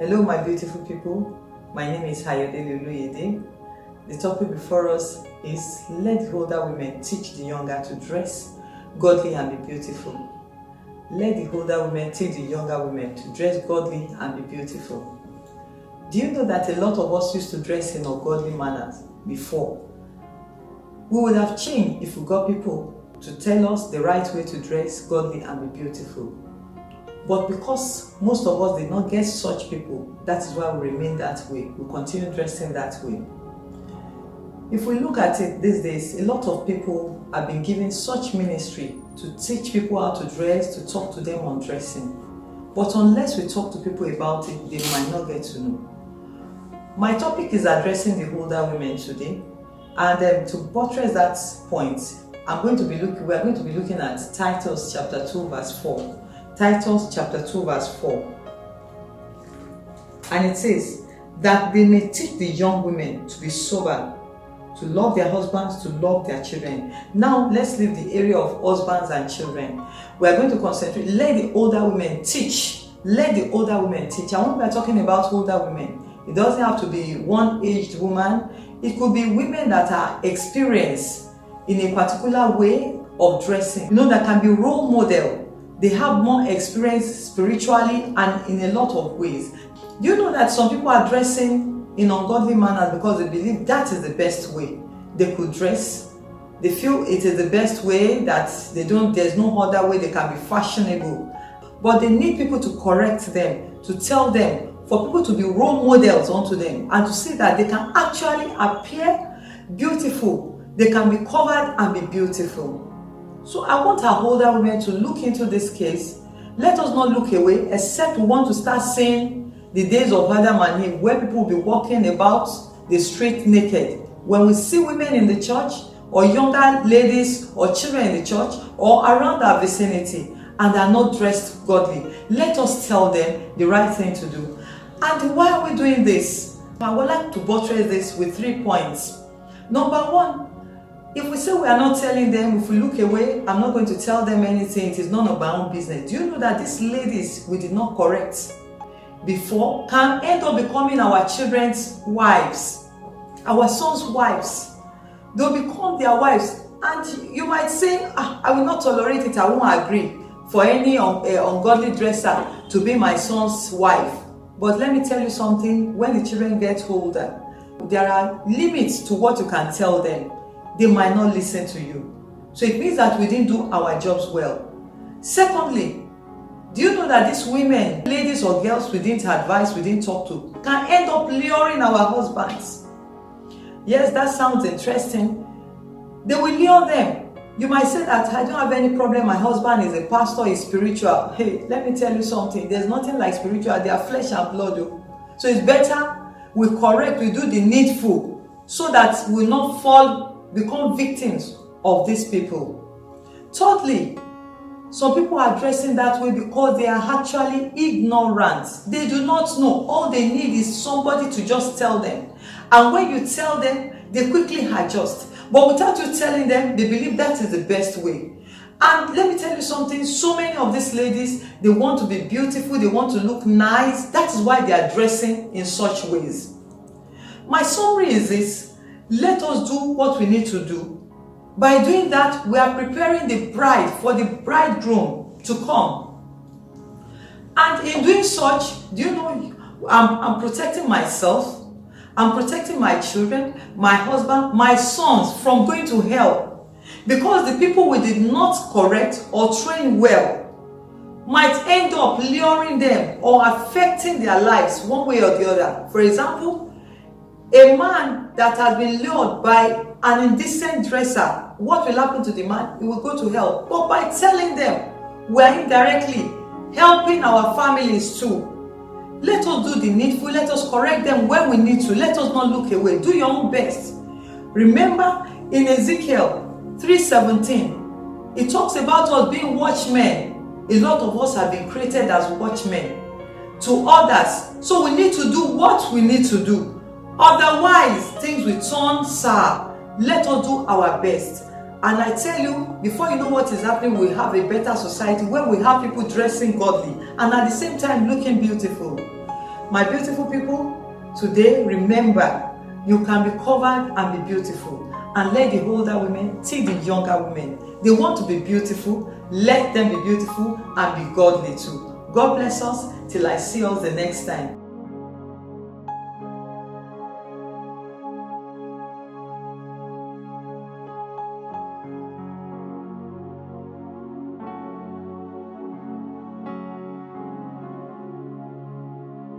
Hello, my beautiful people. My name is Ayodele Oluyede. The topic before us is let the older women teach the younger to dress godly and be beautiful. Let the older women teach the younger women to dress godly and be beautiful. Do you know that a lot of us used to dress in ungodly manners before? We would have changed if we got people to tell us the right way to dress godly and be beautiful. But because most of us did not get such people, that is why we remain that way. We continue dressing that way. If we look at it these days, a lot of people have been given such ministry to teach people how to dress, to talk to them on dressing. But unless we talk to people about it, they might not get to know. My topic is addressing the older women today. And to buttress that point, we are going to be looking at Titus chapter 2 verse 4. Titus chapter 2 verse 4. And it says, that they may teach the young women to be sober, to love their husbands, to love their children. Now let's leave the area of husbands and children. We are going to concentrate. Let the older women teach. Let the older women teach. And when we are talking about older women, it doesn't have to be one aged woman. It could be women that are experienced in a particular way of dressing. You know, that can be role model. They have more experience spiritually and in a lot of ways. Do you know that some people are dressing in ungodly manners because they believe that is the best way they could dress? They feel it is the best way, that there's no other way they can be fashionable. But they need people to correct them, to tell them, for people to be role models unto them, and to see that they can actually appear beautiful. They can be covered and be beautiful. So I want our older women to look into this case. Let us not look away, except we want to start seeing the days of Adam and Eve, where people will be walking about the street naked. When we see women in the church, or younger ladies or children in the church, or around our vicinity, and they are not dressed godly, let us tell them the right thing to do. And why are we doing this? I would like to buttress this with 3 points. Number one, if we say we are not telling them, if we look away, I'm not going to tell them anything, it is none of my own business. Do you know that these ladies we did not correct before can end up becoming our children's wives, our sons' wives? They'll become their wives. And you might say, I will not tolerate it, I won't agree for any ungodly dresser to be my son's wife. But let me tell you something, when the children get older, there are limits to what you can tell them. They might not listen to you. So it means that we didn't do our jobs well. Secondly, do you know that these women, ladies or girls we didn't advise, we didn't talk to, can end up luring our husbands? Yes, that sounds interesting. They will lure them. You might say that I don't have any problem, my husband is a pastor, he's spiritual. Hey, let me tell you something, there's nothing like spiritual, they are flesh and blood. So it's better we correct, we do the needful, so that we will not become victims of these people. Thirdly, some people are dressing that way because they are actually ignorant. They do not know. All they need is somebody to just tell them. And when you tell them, they quickly adjust. But without you telling them, they believe that is the best way. And let me tell you something, so many of these ladies, they want to be beautiful, they want to look nice. That is why they are dressing in such ways. My summary is this. Let us do what we need to do. By doing that, we are preparing the bride for the bridegroom to come. And in doing such, do you know, I'm protecting myself, I'm protecting my children, my husband, my sons from going to hell. Because the people we did not correct or train well might end up luring them or affecting their lives one way or the other. For example, a man that has been lured by an indecent dresser, what will happen to the man? He will go to hell. But by telling them, we are indirectly helping our families too. Let us do the needful. Let us correct them when we need to. Let us not look away. Do your own best. Remember in Ezekiel 3:17, it talks about us being watchmen. A lot of us have been created as watchmen to others. So we need to do what we need to do. Otherwise, things will turn sour. Let us do our best. And I tell you, before you know what is happening, we have a better society where we have people dressing godly and at the same time looking beautiful. My beautiful people, today remember, you can be covered and be beautiful. And let the older women teach the younger women. They want to be beautiful, let them be beautiful and be godly too. God bless us till I see us the next time.